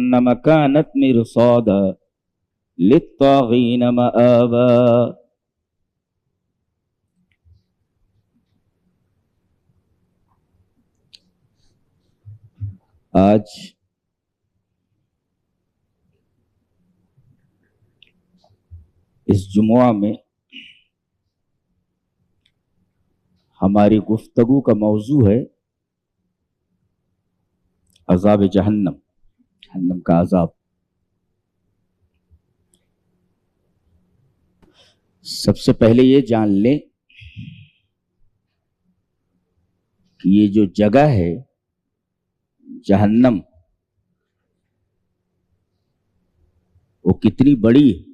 جہنم کانت مرصادا للطاغین مآبا۔ آج اس جمعہ میں ہماری گفتگو کا موضوع ہے عذاب جہنم، جہنم کا عذاب۔ سب سے پہلے یہ جان لیں کہ یہ جو جگہ ہے جہنم، وہ کتنی بڑی ہے۔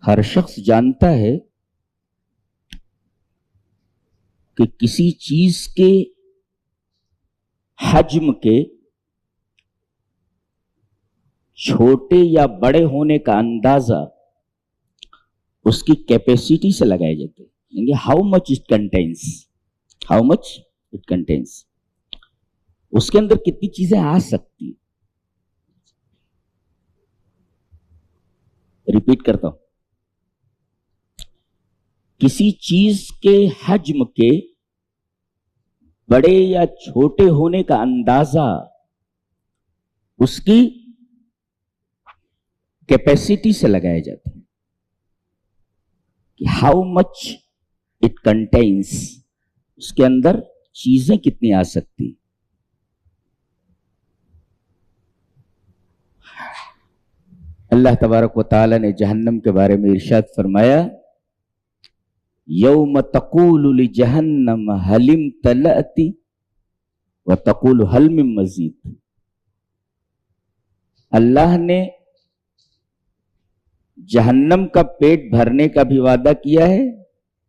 ہر شخص جانتا ہے کہ کسی چیز کے حجم کے چھوٹے یا بڑے ہونے کا اندازہ اس کی کیپیسٹی سے لگائے جاتے ہیں، یعنی ہاؤ مچ اٹ کنٹینس، اس کے اندر کتنی چیزیں آ سکتی۔ ریپیٹ کرتا ہوں، کسی چیز کے حجم کے بڑے یا چھوٹے ہونے کا اندازہ اس کی کیپیسٹی سے لگایا جاتا ہے کہ ہاؤ مچ اٹ کنٹینس، اس کے اندر چیزیں کتنی آ سکتی۔ اللہ تبارک و تعالی نے جہنم کے بارے میں ارشاد فرمایا، یوم تقول لجہنم هل امتلأت وتقول هل من مزید۔ اللہ نے جہنم کا پیٹ بھرنے کا بھی وعدہ کیا ہے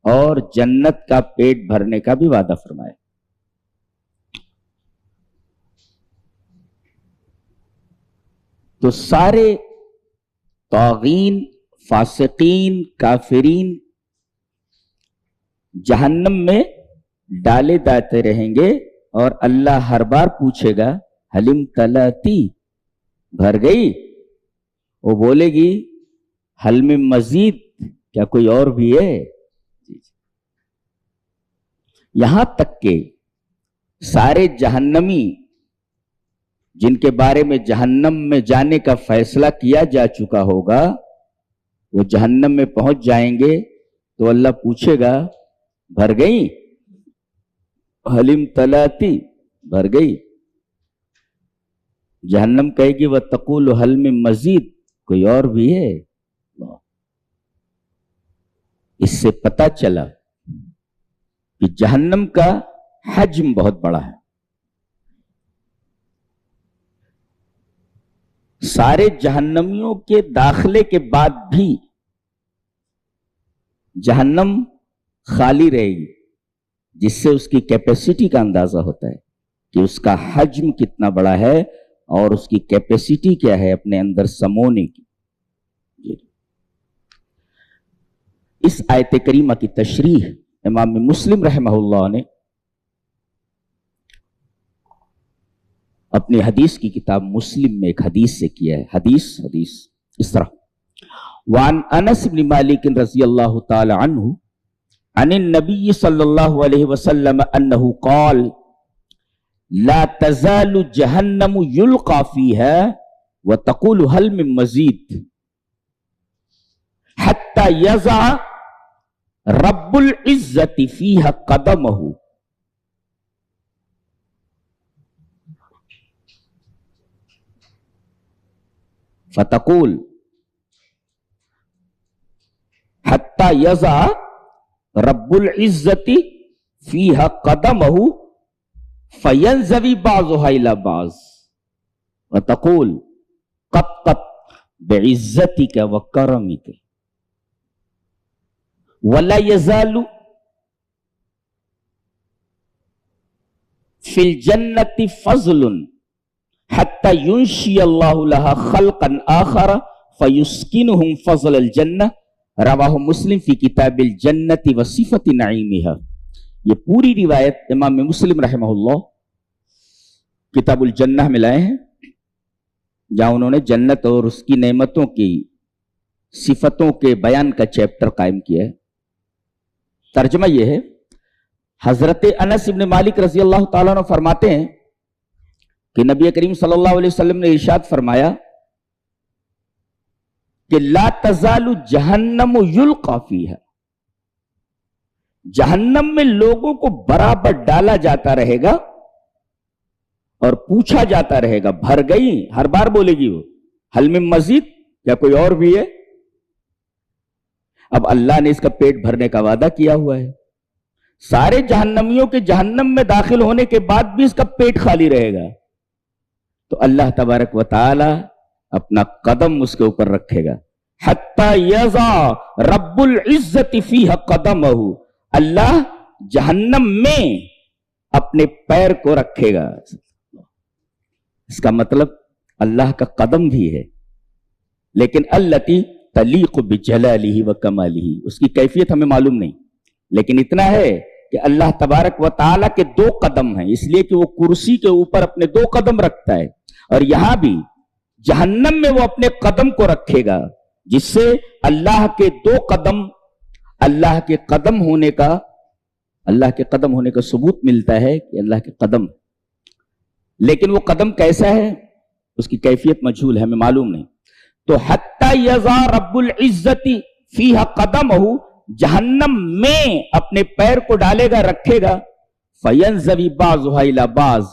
اور جنت کا پیٹ بھرنے کا بھی وعدہ فرمایا۔ تو سارے طاغین، فاسقین، کافرین جہنم میں ڈالے جاتے رہیں گے، اور اللہ ہر بار پوچھے گا هل امتلأت، بھر گئی؟ وہ بولے گی هل من مزید، کیا کوئی اور بھی ہے؟ یہاں تک کہ سارے جہنمی جن کے بارے میں جہنم میں جانے کا فیصلہ کیا جا چکا ہوگا، وہ جہنم میں پہنچ جائیں گے تو اللہ پوچھے گا بھر گئی؟ هل امتلأت، بھر گئی؟ جہنم کہے گی وتقول هل من مزید، کوئی اور بھی ہے؟ اس سے پتہ چلا کہ جہنم کا حجم بہت بڑا ہے۔ سارے جہنمیوں کے داخلے کے بعد بھی جہنم خالی رہے گی، جس سے اس کی کیپیسٹی کا اندازہ ہوتا ہے کہ اس کا حجم کتنا بڑا ہے اور اس کی کیپیسٹی کیا ہے اپنے اندر سمونے کی۔ اس آیت کریمہ کی تشریح امام مسلم رحمہ اللہ نے اپنی حدیث کی کتاب مسلم میں ایک حدیث سے کیا ہے۔ حدیث اس طرح، وعن انس بن مالک رضی اللہ تعالی عنہ عن النبی صلی اللہ علیہ وسلم انہ قال لا تزال جہنم یلقى فیها وتقول هل من مزید حتی یضع رب العزت فیها قدمہ فتقول حتی یضع رب العزت فیہا قدمہ فینزوی بعضها الى بعض وتقول قط قط بعزتک وکرمک ولا یزال فی الجنت فضل حتی ینشی اللہ لها خلقا آخر فیسکنہم فضل الجنہ، رواہ مسلم فی کتاب الجنت و صفت نعیمہا۔ یہ پوری روایت امام مسلم رحمہ اللہ کتاب الجنہ میں لائے ہیں، جہاں انہوں نے جنت اور اس کی نعمتوں کی صفتوں کے بیان کا چیپٹر قائم کیا ہے۔ ترجمہ یہ ہے، حضرت انس بن مالک رضی اللہ تعالیٰ عنہ فرماتے ہیں کہ نبی کریم صلی اللہ علیہ وسلم نے ارشاد فرمایا کہ لا تزال جہنم یلقی فیہا، جہنم میں لوگوں کو برابر ڈالا جاتا رہے گا اور پوچھا جاتا رہے گا، بھر گئی، ہر بار بولے گی وہ، حل من مزید، کیا کوئی اور بھی ہے؟ اب اللہ نے اس کا پیٹ بھرنے کا وعدہ کیا ہوا ہے، سارے جہنمیوں کے جہنم میں داخل ہونے کے بعد بھی اس کا پیٹ خالی رہے گا، تو اللہ تبارک و تعالی اپنا قدم اس کے اوپر رکھے گا، حتی یضع رب العزت فیہ قدمہ، اللہ جہنم میں اپنے پیر کو رکھے گا۔ اس کا مطلب اللہ کا قدم بھی ہے، لیکن التی تلیق بجلالہ وکمالہ، اس کی کیفیت ہمیں معلوم نہیں، لیکن اتنا ہے کہ اللہ تبارک و تعالیٰ کے 2 قدم ہیں، اس لیے کہ وہ کرسی کے اوپر اپنے 2 قدم رکھتا ہے، اور یہاں بھی جہنم میں وہ اپنے قدم کو رکھے گا، جس سے اللہ کے 2 قدم، اللہ کے قدم ہونے کا ثبوت ملتا ہے کہ اللہ کے قدم، لیکن وہ قدم کیسا ہے اس کی کیفیت مجہول ہے، ہمیں معلوم نہیں۔ تو حتی یضع رب العزت فیہ قدمہ، جہنم میں اپنے پیر کو ڈالے گا، رکھے گا، فینزوی بعضھا الی بعض،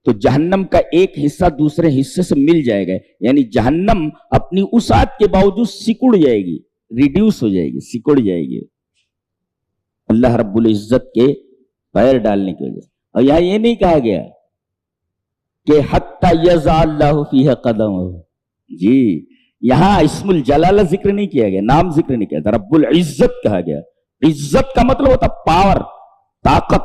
تو جہنم کا ایک حصہ دوسرے حصے سے مل جائے گا، یعنی جہنم اپنی وسعت کے باوجود سکڑ جائے گی، ریڈیوس ہو جائے گی، سکڑ جائے گی، اللہ رب العزت کے پیر ڈالنے کی وجہ سے۔ اور یہاں یہ نہیں کہا گیا کہ حتی یضع اللہ فیہ قدمہ، جی یہاں اسم الجلالہ ذکر نہیں کیا گیا، نام ذکر نہیں کیا، رب العزت کہا گیا۔ عزت کا مطلب ہوتا پاور، طاقت،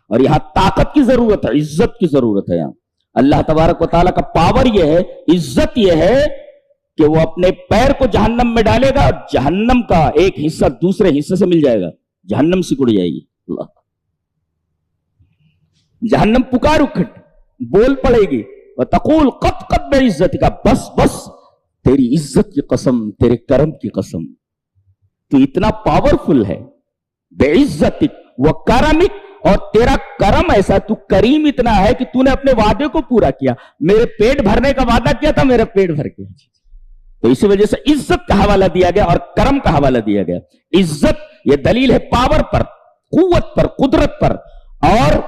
اور یہاں طاقت کی ضرورت ہے، عزت کی ضرورت ہے۔ یہاں اللہ تبارک و تعالیٰ کا پاور یہ ہے، عزت یہ ہے کہ وہ اپنے پیر کو جہنم میں ڈالے گا اور جہنم کا ایک حصہ دوسرے حصے سے مل جائے گا، جہنم سکڑ جائے گی، اللہ جہنم پکار اکھٹ بول پڑے گی، وَتَقُولُ قَدْ قَدْ بِعِزَّتِكَ، بس بس تیری عزت کی قسم، تیرے کرم کی قسم، تو اتنا پاورفل ہے، بِعِزَّتِكَ وَكَرَمِكَ، اور تیرا کرم ایسا، تو کریم اتنا ہے کہ تو نے اپنے وعدے کو پورا کیا، میرے پیٹ بھرنے کا وعدہ کیا تھا، میرا پیٹ بھر گیا، تو اسی وجہ سے عزت کا حوالہ دیا گیا اور کرم کا حوالہ دیا گیا۔ عزت یہ دلیل ہے پاور پر، قوت پر، قدرت پر، اور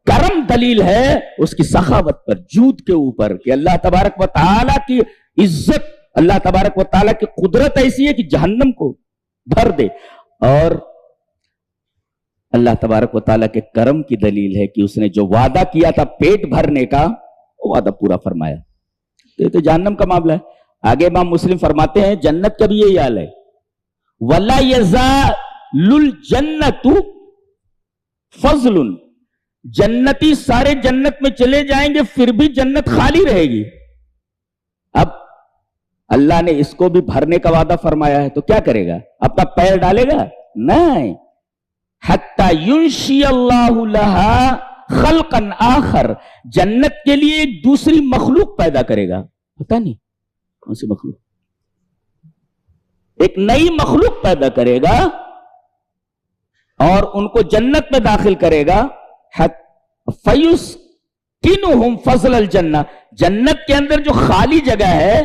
کرم دلیل ہے اس کی سخاوت پر، جود کے اوپر، کہ اللہ تبارک و تعالیٰ کی عزت، اللہ تبارک و تعالیٰ کی قدرت ایسی ہے کہ جہنم کو بھر دے، اور اللہ تبارک و تعالیٰ کے کرم کی دلیل ہے کہ اس نے جو وعدہ کیا تھا پیٹ بھرنے کا، وہ وعدہ پورا فرمایا۔ یہ تو جہنم کا معاملہ ہے۔ آگے امام مسلم فرماتے ہیں جنت کا بھی یہی حال ہے، وَلَا يَزَالُ الْجَنَّةُ فَضْلٌ، جنتی سارے جنت میں چلے جائیں گے پھر بھی جنت خالی رہے گی۔ اب اللہ نے اس کو بھی بھرنے کا وعدہ فرمایا ہے تو کیا کرے گا؟ اپنا پیر ڈالے گا؟ نہیں، حتی ينشئ اللہ لہا خلقا آخر، جنت کے لیے ایک دوسری مخلوق پیدا کرے گا، پتہ نہیں کون سی مخلوق، ایک نئی مخلوق پیدا کرے گا اور ان کو جنت میں داخل کرے گا، فَيُسْكِنُهُمْ فَضْلَ الْجَنَّةِ، جنت کے اندر جو خالی جگہ ہے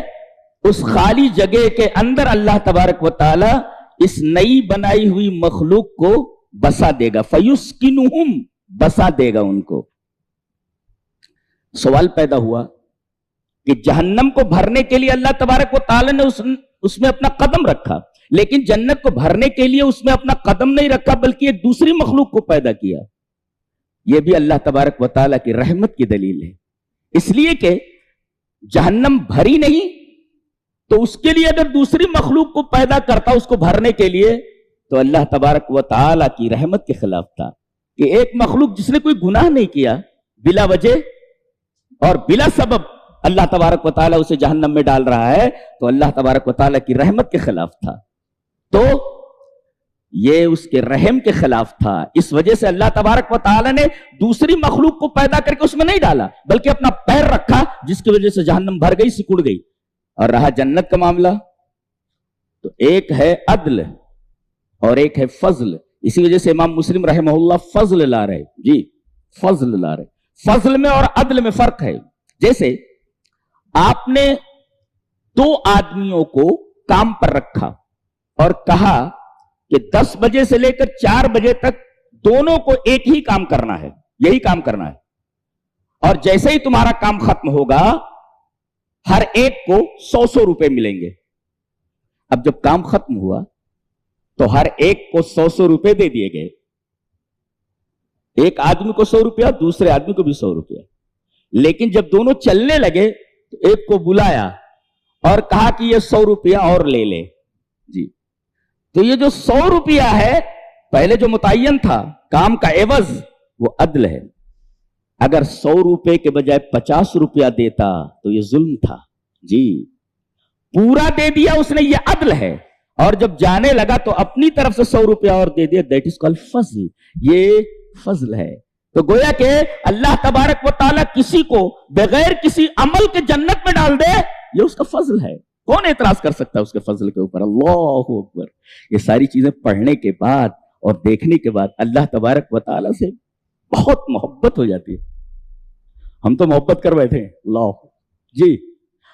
اس خالی جگہ کے اندر اللہ تبارک و تعالی اس نئی بنائی ہوئی مخلوق کو بسا دے گا، فَيُسْكِنُهُمْ، بسا دے گا ان کو۔ سوال پیدا ہوا کہ جہنم کو بھرنے کے لیے اللہ تبارک و تعالی نے اس میں اپنا قدم رکھا، لیکن جنت کو بھرنے کے لیے اس میں اپنا قدم نہیں رکھا بلکہ ایک دوسری مخلوق کو پیدا کیا۔ یہ بھی اللہ تبارک و تعالیٰ کی رحمت کی دلیل ہے، اس لیے کہ جہنم بھری نہیں تو اس کے لیے اگر دوسری مخلوق کو پیدا کرتا اس کو بھرنے کے لیے تو اللہ تبارک و تعالیٰ کی رحمت کے خلاف تھا کہ ایک مخلوق جس نے کوئی گناہ نہیں کیا، بلا وجہ اور بلا سبب اللہ تبارک و تعالیٰ اسے جہنم میں ڈال رہا ہے، تو اللہ تبارک و تعالیٰ کی رحمت کے خلاف تھا۔ تو یہ اس کے رحم کے خلاف تھا. اس وجہ سے اللہ تبارک و تعالی نے دوسری مخلوق کو پیدا کر کے اس میں نہیں ڈالا بلکہ اپنا پیر رکھا, جس کی وجہ سے جہنم بھر گئی, سکڑ گئی. اور رہا جنت کا معاملہ, تو ایک ہے عدل اور ایک ہے فضل. اسی وجہ سے امام مسلم رحمہ اللہ فضل لا رہے. جی فضل لا رہے. فضل میں اور عدل میں فرق ہے. جیسے آپ نے 2 آدمیوں کو کام پر رکھا اور کہا کہ 10 بجے سے لے کر 4 بجے تک دونوں کو ایک ہی کام کرنا ہے, یہی کام کرنا ہے, اور جیسے ہی تمہارا کام ختم ہوگا ہر ایک کو 100 روپے ملیں گے. اب جب کام ختم ہوا تو ہر ایک کو 100 روپے دے دیے گئے. ایک آدمی کو 100 روپیہ, دوسرے آدمی کو بھی 100 روپیہ. لیکن جب دونوں چلنے لگے تو ایک کو بلایا اور کہا کہ یہ 100 روپیہ اور لے لے. جی تو یہ جو 100 روپیہ ہے پہلے جو متعین تھا کام کا عوض, وہ عدل ہے. اگر 100 روپے کے بجائے 50 روپیہ دیتا تو یہ ظلم تھا. جی پورا دے دیا اس نے, یہ عدل ہے. اور جب جانے لگا تو اپنی طرف سے 100 روپیہ اور دے دیا, دیٹ از کالڈ فضل. یہ فضل ہے. تو گویا کہ اللہ تبارک و تعالیٰ کسی کو بغیر کسی عمل کے جنت میں ڈال دے, یہ اس کا فضل ہے. کون اعتراض کر سکتا ہے اس کے فضل کے اوپر؟ اللہ اکبر. یہ ساری چیزیں پڑھنے کے بعد اور دیکھنے کے بعد اللہ تبارک و تعالیٰ سے بہت محبت ہو جاتی ہے. ہم تو محبت کر بیٹھے ہیں. اللہ جی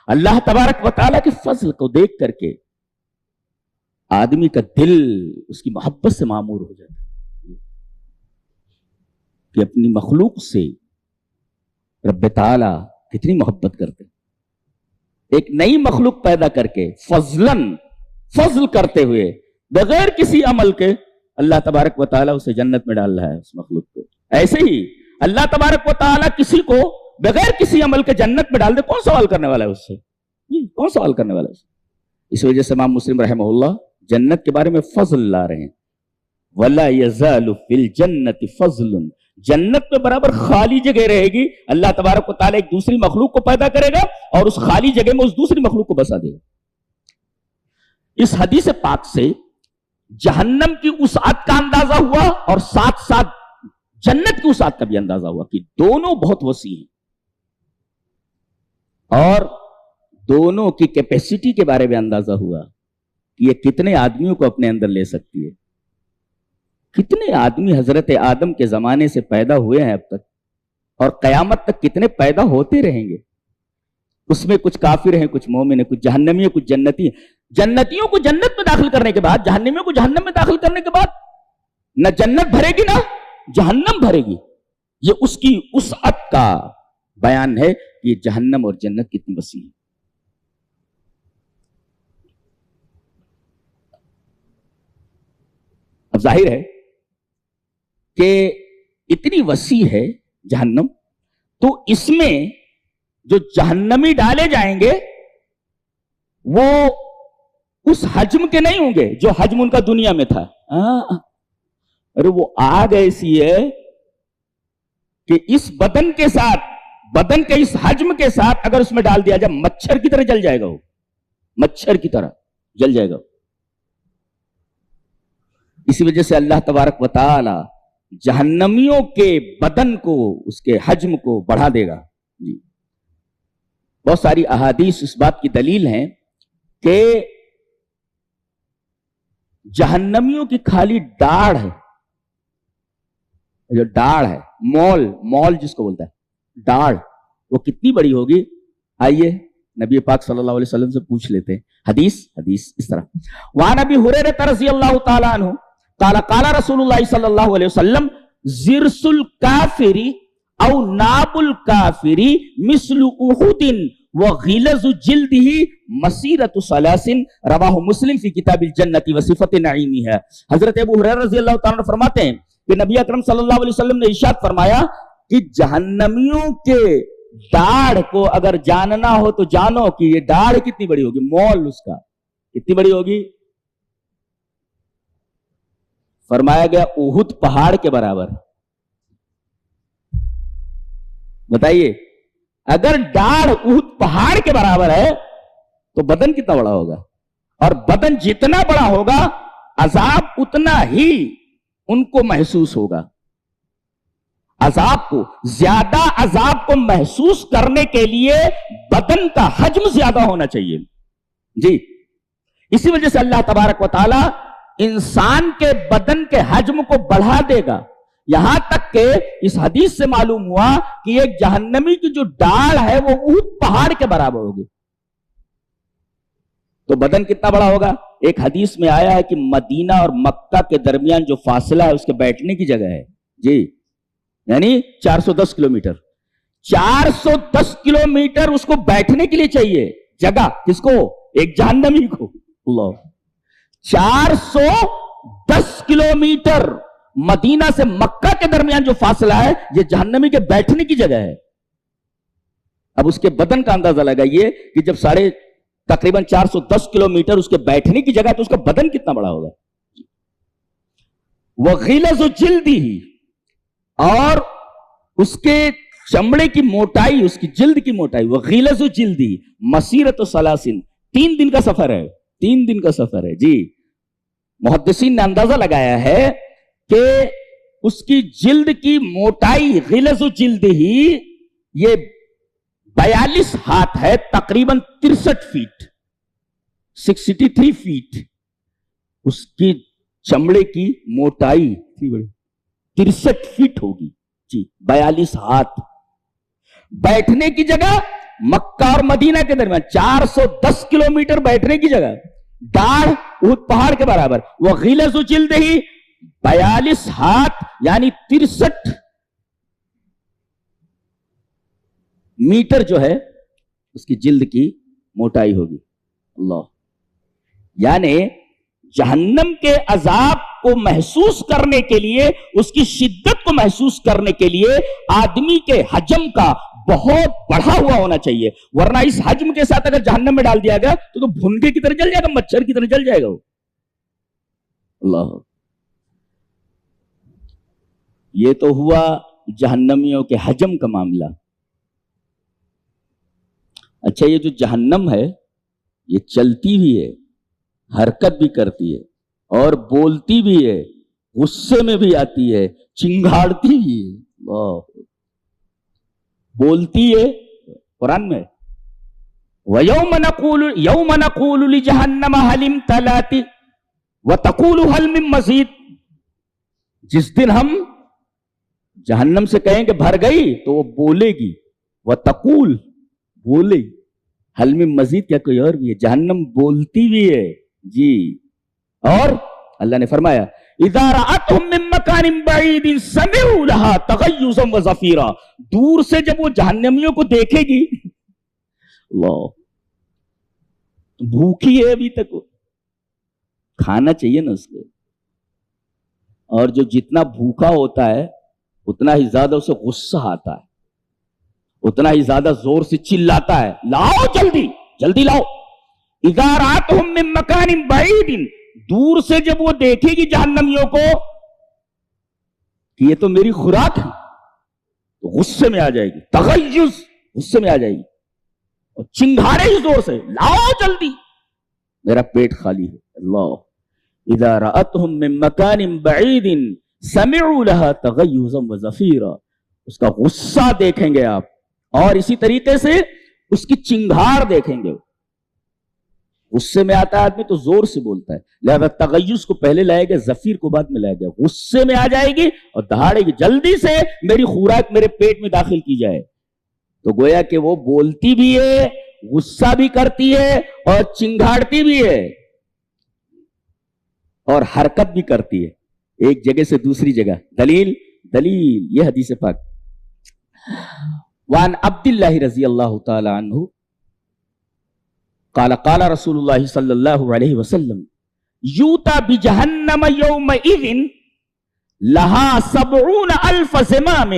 اللہ تبارک و تعالیٰ کے فضل کو دیکھ کر کے آدمی کا دل اس کی محبت سے معمور ہو جاتا ہے کہ اپنی مخلوق سے رب تعالیٰ کتنی محبت کرتے. ایک نئی مخلوق پیدا کر کے فضل کرتے ہوئے بغیر کسی عمل کے اللہ تبارک و تعالیٰ اسے جنت میں ڈال رہا ہے اس مخلوق کو. ایسے ہی اللہ تبارک و تعالیٰ کسی کو بغیر کسی عمل کے جنت میں ڈال دے, کون سوال کرنے والا ہے اس سے؟ کون سوال کرنے والا ہے اس سے؟ اس وجہ سے امام مسلم رحمہ اللہ جنت کے بارے میں فضل لا رہے ہیں. وَلَا يَزَالُ فِي الْجَنَّةِ فَضْلٌ. جنت میں برابر خالی جگہ رہے گی. اللہ تبارک و تعالیٰ ایک دوسری مخلوق کو پیدا کرے گا اور اس خالی جگہ میں اس دوسری مخلوق کو بسا دے گا. اس حدیث پاک سے جہنم کی وسعت کا اندازہ ہوا اور ساتھ ساتھ جنت کی وسعت کا بھی اندازہ ہوا کہ دونوں بہت وسیع ہیں, اور دونوں کی کیپیسٹی کے بارے میں اندازہ ہوا کہ یہ کتنے آدمیوں کو اپنے اندر لے سکتی ہے. کتنے آدمی حضرت آدم کے زمانے سے پیدا ہوئے ہیں اب تک, اور قیامت تک کتنے پیدا ہوتے رہیں گے. اس میں کچھ کافر ہیں, کچھ مومن ہیں, کچھ جہنمی ہیں, کچھ جنتی ہیں. جنتیوں کو جنت میں داخل کرنے کے بعد, جہنمیوں کو جہنم میں داخل کرنے کے بعد نہ جنت بھرے گی نہ جہنم بھرے گی. یہ اس کی وسعت کا بیان ہے کہ جہنم اور جنت کتنی وسیع ہے. اب ظاہر ہے کہ اتنی وسیع ہے جہنم, تو اس میں جو جہنمی ڈالے جائیں گے وہ اس حجم کے نہیں ہوں گے جو حجم ان کا دنیا میں تھا. ارے وہ آگ ایسی ہے کہ اس بدن کے ساتھ, بدن کے اس حجم کے ساتھ اگر اس میں ڈال دیا جائے مچھر کی طرح جل جائے گا. وہ مچھر کی طرح جل جائے گا. اسی وجہ سے اللہ تبارک و تعالی جہنمیوں کے بدن کو, اس کے حجم کو بڑھا دے گا. جی بہت ساری احادیث اس بات کی دلیل ہیں کہ جہنمیوں کی خالی داڑھ ہے, جو داڑھ ہے, مول جس کو بولتا ہے داڑھ, وہ کتنی بڑی ہوگی؟ آئیے نبی پاک صلی اللہ علیہ وسلم سے پوچھ لیتے ہیں. حدیث اس طرح, وعن ابی ہریرہ رضی اللہ تعالی عنہ قال قال رسول اللہ صلی اللہ علیہ وسلم زرس الکافری او ناب الکافری مثل احد وغلظ جلدہ مسیرۃ ثلاث رواہ مسلم فی کتاب الجنۃ وصفۃ نعیمہا. حضرت ابو ہریرہ رضی اللہ تعالی عنہ فرماتے ہیں کہ نبی اکرم صلی اللہ علیہ وسلم نے ارشاد فرمایا کہ جہنمیوں کے داڑھ کو اگر جاننا ہو تو جانو کہ یہ داڑھ کتنی بڑی ہوگی, مول اس کا کتنی بڑی ہوگی. فرمایا گیا احد پہاڑ کے برابر. بتائیے اگر داڑھ احد پہاڑ کے برابر ہے تو بدن کتنا بڑا ہوگا, اور بدن جتنا بڑا ہوگا عذاب اتنا ہی ان کو محسوس ہوگا. عذاب کو، زیادہ عذاب کو محسوس کرنے کے لیے بدن کا حجم زیادہ ہونا چاہیے. جی اسی وجہ سے اللہ تبارک و تعالی انسان کے بدن کے حجم کو بڑھا دے گا. یہاں تک کہ اس حدیث سے معلوم ہوا کہ ایک جہنمی کی جو ڈاڑھ ہے وہ اونٹ پہاڑ کے برابر ہوگی. تو بدن کتنا بڑا ہوگا؟ ایک حدیث میں آیا ہے کہ مدینہ اور مکہ کے درمیان جو فاصلہ ہے اس کے بیٹھنے کی جگہ ہے جی، یعنی 410 کلومیٹر. 410 کلومیٹر اس کو بیٹھنے کے لیے چاہیے جگہ. کس کو؟ ایک جہنمی کو. اللہ، 410 کلومیٹر مدینہ سے مکہ کے درمیان جو فاصلہ ہے یہ جہنمی کے بیٹھنے کی جگہ ہے. اب اس کے بدن کا اندازہ لگائیے کہ جب تقریباً 410 کلومیٹر اس کے بیٹھنے کی جگہ تو اس کا بدن کتنا بڑا ہوگا. وَغِلَظُ جِلْدِهِ، اور اس کے چمڑے کی موٹائی، اس کی جلد کی موٹائی. وَغِلَظُ جِلْدِهِ مَسِيرَةُ ثَلَاثٍ، 3 دن کا سفر ہے. 3 دن کا سفر ہے جی. محدثین نے اندازہ لگایا ہے کہ اس کی جلد کی موٹائی غِلَظُ جِلْدِهِ یہ 42 ہاتھ ہے، تقریباً 63 فیٹ، 63 فیٹ. اس کی چمڑے کی موٹائی 63 فیٹ ہوگی جی، 42 ہاتھ. بیٹھنے کی جگہ مکہ اور مدینہ کے درمیان 410 کلومیٹر بیٹھنے کی جگہ، ڈاڑھ اونٹ پہاڑ کے برابر. وہ غِلَظُ جِلْدِهِ 42 ہاتھ یعنی 63 میٹر جو ہے اس کی جلد کی موٹائی ہوگی. اللہ، یعنی جہنم کے عذاب کو محسوس کرنے کے لیے، اس کی شدت کو محسوس کرنے کے لیے آدمی کے حجم کا بہت بڑھا ہوا ہونا چاہیے. ورنہ اس حجم کے ساتھ اگر جہنم میں ڈال دیا گیا تو بھنگے کی طرح جل جائے گا، مچھر کی طرح جل جائے گا وہ. اللہ، یہ تو ہوا جہنمیوں کے حجم کا معاملہ. اچھا، یہ جو جہنم ہے یہ چلتی بھی ہے، حرکت بھی کرتی ہے اور بولتی بھی ہے، غصے میں بھی آتی ہے، چنگھاڑتی بھی ہے. بولتی ہے قرآن میں وَيَوْمَ نَقُولُ لِجَهَنَّمَ هَلِ امْتَلَأْتِ وَتَقُولُ هَلْ مِن مَّزِيدٍ. جس دن ہم جہنم سے کہیں کہ بھر گئی تو وہ بولے گی، وَتَقُول بولے گی، حل میں مزید کیا کوئی اور بھی ہے. جہنم بولتی بھی ہے جی. اور اللہ نے فرمایا اذا رأتهم من مكان بعيد سمعوا لها تغيظا وزفيرا، دور سے جب وہ جہنمیوں کو دیکھے گی، اللہ بھوکی ہے ابھی تک، وہ کھانا چاہیے نا اس کو، اور جو جتنا بھوکا ہوتا ہے اتنا ہی زیادہ اسے غصہ آتا ہے، اتنا ہی زیادہ زور سے چلاتا ہے، لاؤ جلدی جلدی لاؤ. اذا رأتهم من مكان بعيد، دور سے جب وہ دیکھے گی جہنمیوں کو کہ یہ تو میری خوراک ہے تو غصے میں آ جائے گی، تغیظ، غصے میں آ جائے گی اور چنگھاڑے ہی زور سے، لاؤ جلدی میرا پیٹ خالی ہے. اللہ، اذا رأتهم من مكان بعيد سمعوا لها تغيظا وزفيرا، اس کا غصہ دیکھیں گے آپ، اور اسی طریقے سے اس کی چنگھاڑ دیکھیں گے. غصے میں آتا ہے آدمی تو زور سے بولتا ہے، لہذا تغیظ کو پہلے لائے گا، زفیر کو بعد میں لائے گا. غصے میں آ جائے گی اور دہاڑے گی، جلدی سے میری خوراک میرے پیٹ میں داخل کی جائے. تو گویا کہ وہ بولتی بھی ہے، غصہ بھی کرتی ہے اور چنگھاڑتی بھی ہے اور حرکت بھی کرتی ہے ایک جگہ سے دوسری جگہ. دلیل یہ حدیث پاک. وعن عبد اللہ رضی اللہ تعالی عنہ قال قال رسول اللہ صلی اللہ علیہ وسلم یوتا بجہنم یومئذ لہا 70,000 زمام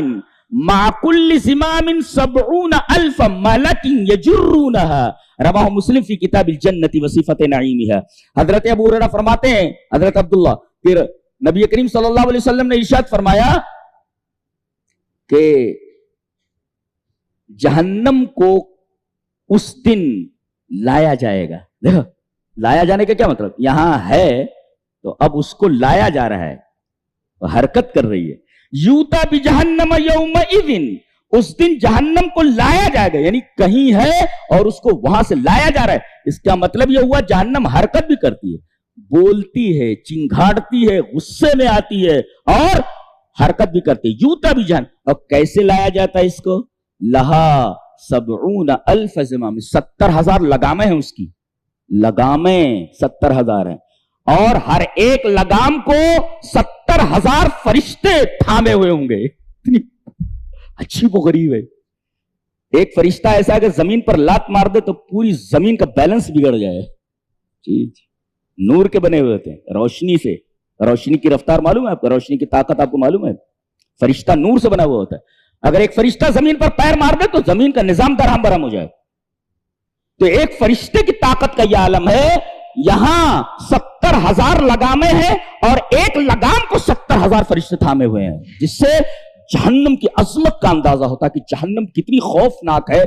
مع کل زمام 70,000 ملک یجرونها، رواہ مسلم فی کتاب الجنت وصفت نعیمها. حضرت ابو ہریرہ فرماتے ہیں، حضرت عبداللہ، پھر نبی کریم صلی اللہ علیہ وسلم نے ارشاد فرمایا کہ جہنم کو اس دن لایا جائے گا. دیکھو لایا جانے کا کیا مطلب، یہاں ہے تو اب اس کو لایا جا رہا ہے، حرکت کر رہی ہے. یوتا بھی جہنم یومئذ، اس دن جہنم کو لایا جائے گا، یعنی کہیں ہے اور اس کو وہاں سے لایا جا رہا ہے. اس کا مطلب یہ ہوا جہنم حرکت بھی کرتی ہے، بولتی ہے، چنگھاڑتی ہے، غصے میں آتی ہے اور حرکت بھی کرتی ہے. یوتا بھی جہنم. اور کیسے لایا جاتا ہے اس کو؟ لہا 70,000 زمام، 70,000 لگامیں ہیں اس کی، لگامیں 70,000 ہیں، اور ہر ایک لگام کو 70,000 فرشتے تھامے ہوئے ہوں گے. اتنی اچھی وہ غریب ہے. ایک فرشتہ ایسا ہے کہ زمین پر لات مار دے تو پوری زمین کا بیلنس بگڑ جائے. نور کے بنے ہوئے ہوتے ہیں، روشنی سے. روشنی کی رفتار معلوم ہے آپ کو؟ روشنی کی طاقت آپ کو معلوم ہے؟ فرشتہ نور سے بنا ہوا ہوتا ہے. اگر ایک فرشتہ زمین پر پیر مار دے تو زمین کا نظام درہم برہم ہو جائے. تو ایک فرشتے کی طاقت کا یہ عالم ہے. یہاں 70,000 لگامیں ہیں اور ایک لگام کو 70,000 فرشتے تھامے ہوئے ہیں، جس سے جہنم کی عظمت کا اندازہ ہوتا ہے کہ جہنم کتنی خوفناک ہے.